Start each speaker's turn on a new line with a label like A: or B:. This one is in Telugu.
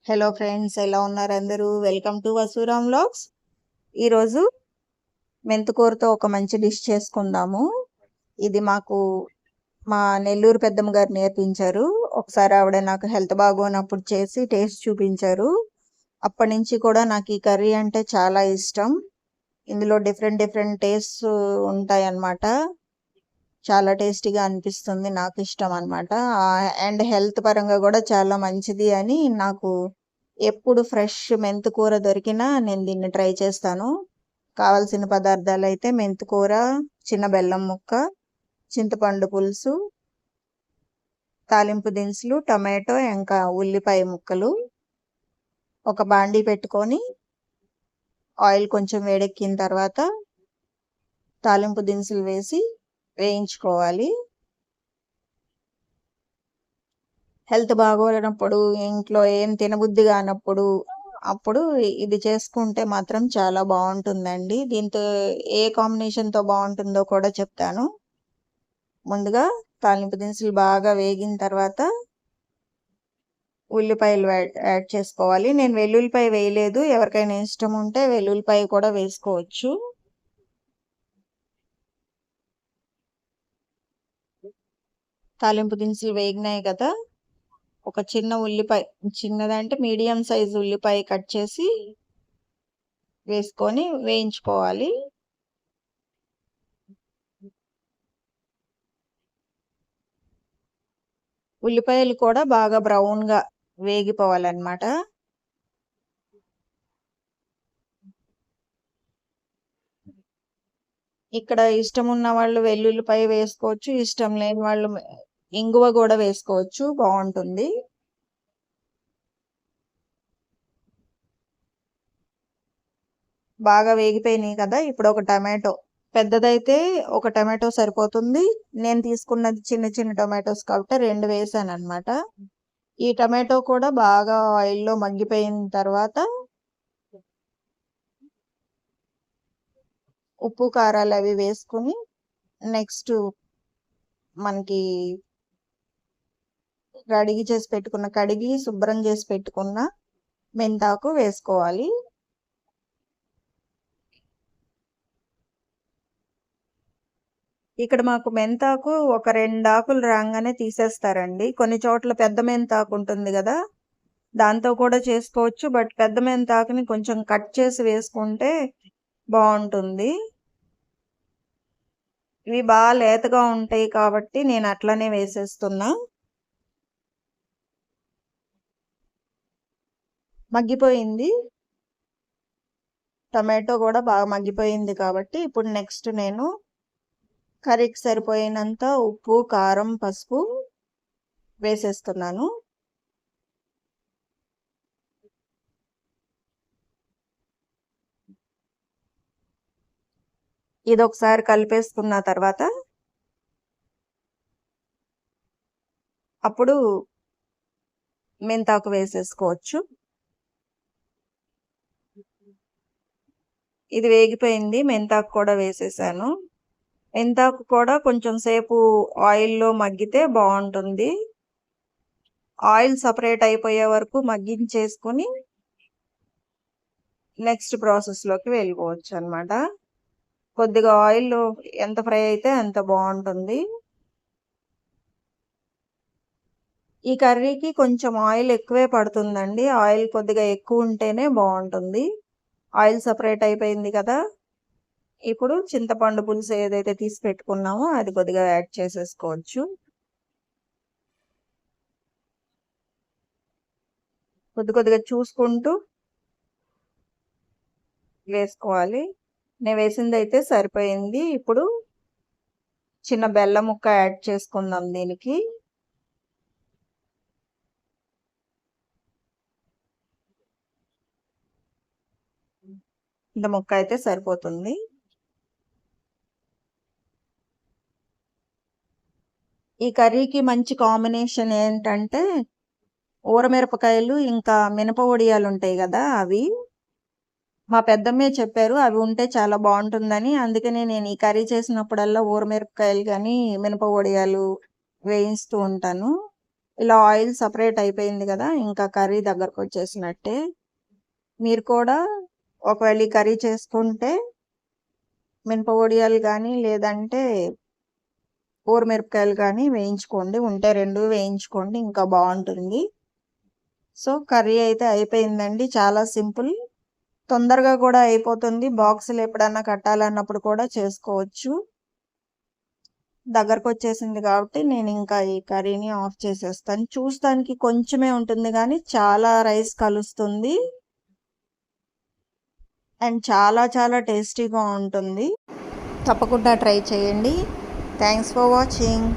A: హలో ఫ్రెండ్స్, ఎలా ఉన్నారు అందరూ? Welcome to Vasuram vlogs. ఈరోజు మెంతికూరతో ఒక మంచి డిష్ చేసుకుందాము. ఇది మా నెల్లూరు పెద్దమ్మ గారు నేర్పించారు. ఒకసారి ఆవిడ నాకు హెల్త్ బాగోనప్పుడు చేసి టేస్ట్ చూపించారు. అప్పటి నుంచి కూడా నాకు ఈ కర్రీ అంటే చాలా ఇష్టం. ఇందులో డిఫరెంట్ టేస్ట్స్ ఉంటాయి అన్నమాట. చాలా టేస్టీగా అనిపిస్తుంది, నాకు ఇష్టం అన్నమాట. అండ్ హెల్త్ పరంగా కూడా చాలా మంచిది అని నాకు ఎప్పుడు ఫ్రెష్ మెంతికూర దొరికినా నేను దీన్ని ట్రై చేస్తాను. కావలసిన పదార్థాలు అయితే మెంతికూర, చిన్న బెల్లం ముక్క, చింతపండు పులుసు, తాలింపు దినుసులు, టమాటో, ఇంకా ఉల్లిపాయ ముక్కలు. ఒక బాండీ పెట్టుకొని ఆయిల్ కొంచెం వేడెక్కిన తర్వాత తాలింపు దినుసులు వేసి వేయించుకోవాలి. హెల్త్ బాగోలేనప్పుడు, ఇంట్లో ఏం తినబుద్ధి కానప్పుడు అప్పుడు ఇది చేసుకుంటే మాత్రం చాలా బాగుంటుందండి. దీంతో ఏ కాంబినేషన్తో బాగుంటుందో కూడా చెప్తాను. ముందుగా తాలింపు దినుసులు బాగా వేగిన తర్వాత ఉల్లిపాయలు యాడ్ చేసుకోవాలి. నేను వెల్లుల్లిపాయ వేయలేదు, ఎవరికైనా ఇష్టం ఉంటే వెల్లుల్లిపాయ కూడా వేసుకోవచ్చు. తాలింపు దినుసులు వేగినాయి కదా, ఒక చిన్న ఉల్లిపాయ, చిన్నదంటే మీడియం సైజు ఉల్లిపాయ కట్ చేసి వేసుకొని వేయించుకోవాలి. ఉల్లిపాయలు కూడా బాగా బ్రౌన్గా వేగిపోవాలన్నమాట. ఇక్కడ ఇష్టం ఉన్న వాళ్ళు వెల్లుల్లిపాయ వేసుకోవచ్చు, ఇష్టం లేని వాళ్ళు ఇంగువ కూడా వేసుకోవచ్చు, బాగుంటుంది. బాగా వేగిపోయినాయి కదా, ఇప్పుడు ఒక టమాటో, పెద్దదైతే ఒక టమాటో సరిపోతుంది. నేను తీసుకున్నది చిన్న టొమాటోస్ కాబట్టి 2 వేసాను అనమాట. ఈ టమాటో కూడా బాగా ఆయిల్లో మగ్గిపోయిన తర్వాత ఉప్పు కారాలు అవి వేసుకుని నెక్స్ట్ మనకి కడిగి శుభ్రం చేసి పెట్టుకున్న మెంతాకు వేసుకోవాలి. ఇక్కడ మాకు మెంతాకు ఒక 2 ఆకులు రాగానే తీసేస్తారండి. కొన్ని చోట్ల పెద్ద మెంతాకు ఉంటుంది కదా, దాంతో కూడా చేసుకోవచ్చు. బట్ పెద్ద మెంతాకుని కొంచెం కట్ చేసి వేసుకుంటే బాగుంటుంది. ఇవి బాగా లేతగా ఉంటాయి కాబట్టి నేను అట్లనే వేసేస్తున్నా. మగ్గిపోయింది, టమాటో కూడా బాగా మగ్గిపోయింది కాబట్టి ఇప్పుడు నెక్స్ట్ నేను కర్రీకి సరిపోయినంత ఉప్పు, కారం, పసుపు వేసేస్తున్నాను. ఇది ఒకసారి కలిపేసుకున్న తర్వాత అప్పుడు మెంతాకు వేసేసుకోవచ్చు. ఇది వేగిపోయింది, మెంతాకు కూడా వేసేసాను. మెంతాకు కూడా కొంచెం సేపు ఆయిల్లో మగ్గితే బాగుంటుంది. ఆయిల్ సపరేట్ అయిపోయే వరకు మగ్గించేసుకొని నెక్స్ట్ ప్రాసెస్లోకి వెళ్ళిపోవచ్చు అనమాట. కొద్దిగా ఆయిల్ ఎంత ఫ్రై అయితే అంత బాగుంటుంది. ఈ కర్రీకి కొంచెం ఆయిల్ ఎక్కువే పడుతుందండి. ఆయిల్ కొద్దిగా ఎక్కువ ఉంటేనే బాగుంటుంది. ఆయిల్ సపరేట్ అయిపోయింది కదా, ఇప్పుడు చింతపండు పులుసు ఏదైతే తీసి పెట్టుకున్నామో అది కొద్దిగా యాడ్ చేసేసుకోవచ్చు. కొద్దిగా చూసుకుంటూ వేసుకోవాలి. నేను వేసింది అయితే సరిపోయింది. ఇప్పుడు చిన్న బెల్లం ముక్క యాడ్ చేసుకుందాం దీనికి. ఇంత ముక్క అయితే సరిపోతుంది. ఈ కర్రీకి మంచి కాంబినేషన్ ఏంటంటే ఊరమిరపకాయలు ఇంకా మినప వడియాలు ఉంటాయి కదా, అవి మా పెద్దమ్మే చెప్పారు, అవి ఉంటే చాలా బాగుంటుందని. అందుకనే నేను ఈ కర్రీ చేసినప్పుడల్లా ఊరమిరపకాయలు కానీ మినప వడియాలు వేయిస్తూ ఉంటాను. ఇలా ఆయిల్ సపరేట్ అయిపోయింది కదా, ఇంకా కర్రీ దగ్గరకు వచ్చేసినట్టే. మీరు కూడా ఒకవేళ ఈ కర్రీ చేసుకుంటే మినపొడియాలు కానీ లేదంటే ఊరమిరపకాయలు కానీ వేయించుకోండి, ఉంటే 2 వేయించుకోండి, ఇంకా బాగుంటుంది. సో కర్రీ అయితే అయిపోయిందండి, చాలా సింపుల్, తొందరగా కూడా అయిపోతుంది. బాక్సులు ఎప్పుడన్నా కట్టాలన్నప్పుడు కూడా చేసుకోవచ్చు. దగ్గరకు వచ్చేసింది కాబట్టి నేను ఇంకా ఈ కర్రీని ఆఫ్ చేసేస్తాను. చూస్తానికి కొంచెమే ఉంటుంది కానీ చాలా రైస్ కలుస్తుంది అండ్ చాలా చాలా టేస్టీగా ఉంటుంది. తప్పకుండా ట్రై చేయండి. Thanks for watching.